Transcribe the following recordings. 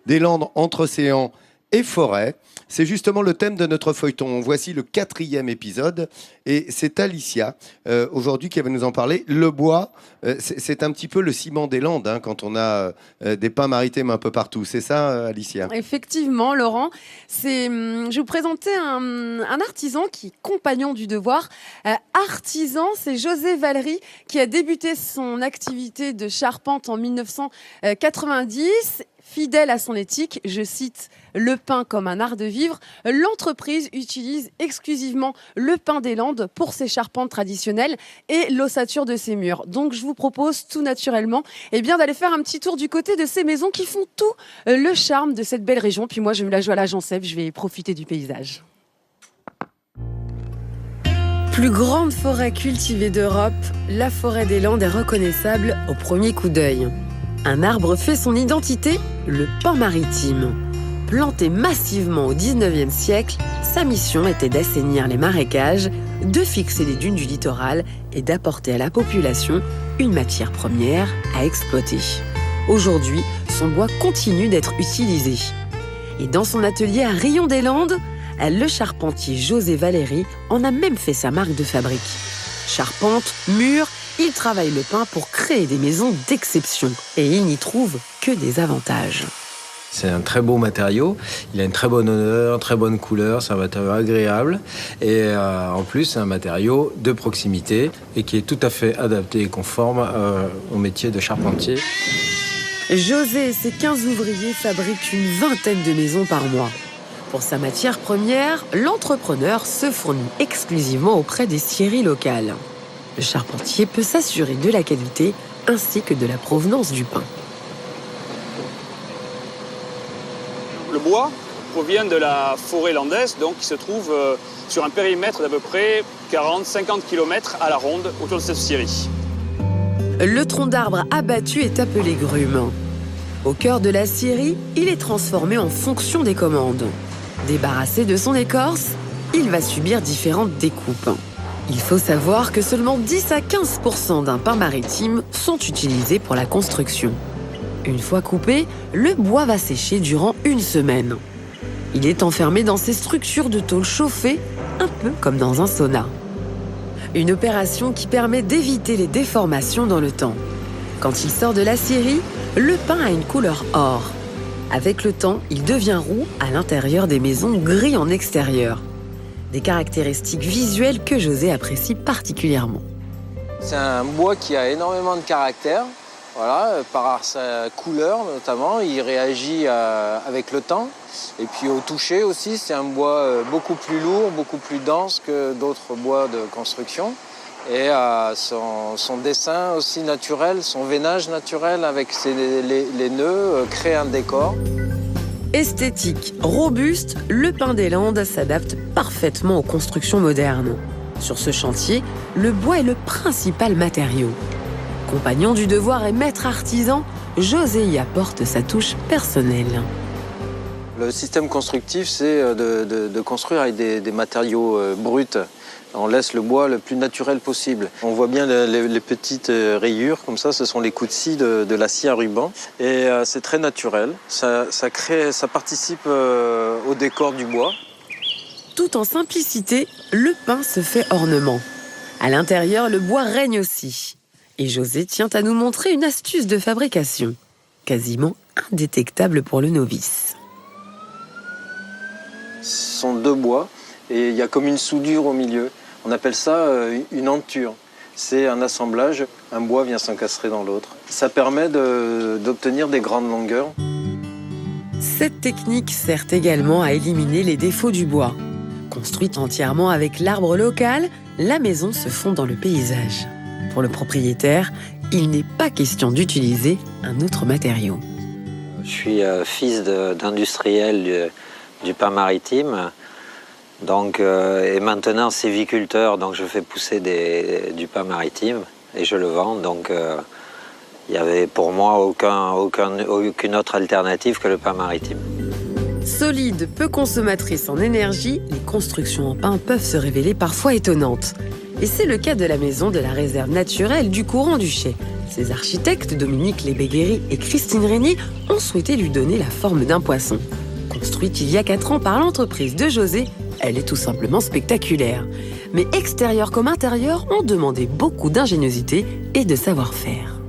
des Landes entre océan et forêt. C'est justement le thème de notre feuilleton. Voici le 4e épisode et c'est Alicia aujourd'hui qui va nous en parler. Le bois, c'est un petit peu le ciment des Landes quand on a des pins maritimes un peu partout. C'est ça, Alicia ? Effectivement, Laurent. Je vais vous présenter un artisan qui est compagnon du devoir. Artisan, c'est José Valery qui a débuté son activité de charpente en 1990. Fidèle à son éthique, je cite le pin comme un art de vivre, l'entreprise utilise exclusivement le pin des Landes pour ses charpentes traditionnelles et l'ossature de ses murs. Donc je vous propose tout naturellement d'aller faire un petit tour du côté de ces maisons qui font tout le charme de cette belle région. Puis moi je me la joue à la Gencep, je vais profiter du paysage. Plus grande forêt cultivée d'Europe, la forêt des Landes est reconnaissable au premier coup d'œil. Un arbre fait son identité, le pin maritime. Planté massivement au 19e siècle, sa mission était d'assainir les marécages, de fixer les dunes du littoral et d'apporter à la population une matière première à exploiter. Aujourd'hui, son bois continue d'être utilisé. Et dans son atelier à Rion-des-Landes, le charpentier José Valery en a même fait sa marque de fabrique. Charpente, murs, il travaille le pin pour créer des maisons d'exception. Et il n'y trouve que des avantages. C'est un très beau matériau, il a une très bonne odeur, très bonne couleur, c'est un matériau agréable. Et en plus, c'est un matériau de proximité et qui est tout à fait adapté et conforme au métier de charpentier. José et ses 15 ouvriers fabriquent une vingtaine de maisons par mois. Pour sa matière première, l'entrepreneur se fournit exclusivement auprès des scieries locales. Le charpentier peut s'assurer de la qualité ainsi que de la provenance du pin. Le bois provient de la forêt landaise, donc qui se trouve sur un périmètre d'à peu près 40-50 km à la ronde autour de cette scierie. Le tronc d'arbre abattu est appelé grume. Au cœur de la scierie, il est transformé en fonction des commandes. Débarrassé de son écorce, il va subir différentes découpes. Il faut savoir que seulement 10 à 15% d'un pin maritime sont utilisés pour la construction. Une fois coupé, le bois va sécher durant une semaine. Il est enfermé dans ces structures de tôle chauffée, un peu comme dans un sauna. Une opération qui permet d'éviter les déformations dans le temps. Quand il sort de la scierie, le pin a une couleur or. Avec le temps, il devient roux à l'intérieur des maisons, gris en extérieur. Des caractéristiques visuelles que José apprécie particulièrement. C'est un bois qui a énormément de caractère, par sa couleur notamment, il réagit avec le temps. Et puis au toucher aussi, c'est un bois beaucoup plus lourd, beaucoup plus dense que d'autres bois de construction. Et son dessin aussi naturel, son veinage naturel avec les nœuds crée un décor. Esthétique, robuste, le pin des Landes s'adapte parfaitement aux constructions modernes. Sur ce chantier, le bois est le principal matériau. Compagnon du devoir et maître artisan, José y apporte sa touche personnelle. Le système constructif, c'est de construire avec des matériaux bruts. On laisse le bois le plus naturel possible. On voit bien les petites rayures, comme ça, ce sont les coups de scie de la scie à ruban. Et c'est très naturel. Ça participe au décor du bois. Tout en simplicité, le pin se fait ornement. À l'intérieur, le bois règne aussi. Et José tient à nous montrer une astuce de fabrication, quasiment indétectable pour le novice. Ce sont deux bois et il y a comme une soudure au milieu. On appelle ça une enture. C'est un assemblage, un bois vient s'encastrer dans l'autre. Ça permet d'obtenir des grandes longueurs. Cette technique sert également à éliminer les défauts du bois. Construite entièrement avec l'arbre local, la maison se fond dans le paysage. Pour le propriétaire, il n'est pas question d'utiliser un autre matériau. Je suis fils d'industriel du pin maritime. Donc, et maintenant sylviculteur, donc je fais pousser du pin maritime et je le vends. Donc il n'y avait pour moi aucune autre alternative que le pin maritime. Solide, peu consommatrice en énergie, les constructions en pin peuvent se révéler parfois étonnantes. Et c'est le cas de la maison de la réserve naturelle du courant du Chai. Ces architectes, Dominique Lébéguéry et Christine Régny, ont souhaité lui donner la forme d'un poisson. Construite il y a 4 ans par l'entreprise de José, elle est tout simplement spectaculaire. Mais extérieur comme intérieur ont demandé beaucoup d'ingéniosité et de savoir-faire.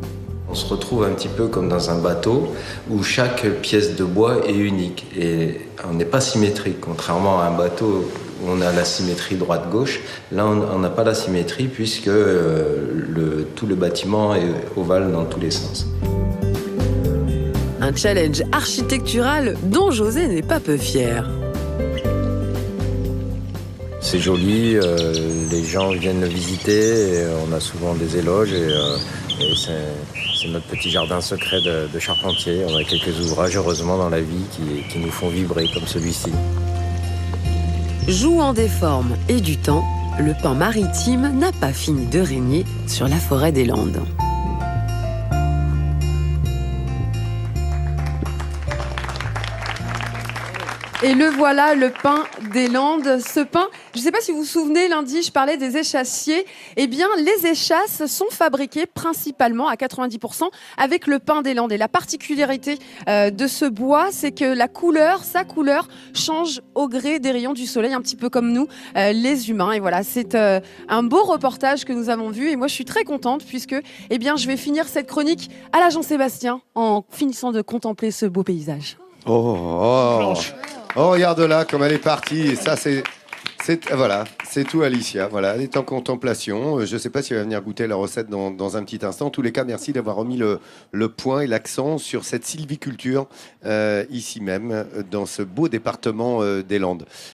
On se retrouve un petit peu comme dans un bateau où chaque pièce de bois est unique et on n'est pas symétrique, contrairement à un bateau où on a la symétrie droite-gauche. Là, on n'a pas la symétrie puisque tout le bâtiment est ovale dans tous les sens. Un challenge architectural dont José n'est pas peu fier. C'est joli, les gens viennent le visiter, et on a souvent des éloges et c'est notre petit jardin secret de charpentier. On a quelques ouvrages, heureusement, dans la vie qui nous font vibrer comme celui-ci. Jouant des formes et du temps, le pain maritime n'a pas fini de régner sur la forêt des Landes. Et le voilà, le pain des Landes. Ce pain, je ne sais pas si vous vous souvenez, lundi, je parlais des échassiers. Eh bien, les échasses sont fabriquées principalement à 90% avec le pain des Landes. Et la particularité de ce bois, c'est que sa couleur change au gré des rayons du soleil, un petit peu comme nous, les humains. Et voilà, c'est un beau reportage que nous avons vu. Et moi, je suis très contente puisque, eh bien, je vais finir cette chronique à la Jean-Sébastien en finissant de contempler ce beau paysage. Oh, regarde là comme elle est partie. Et ça, c'est tout Alicia. Voilà, elle est en contemplation. Je ne sais pas si elle va venir goûter la recette dans un petit instant. En tous les cas, merci d'avoir remis le point et l'accent sur cette sylviculture ici même, dans ce beau département des Landes.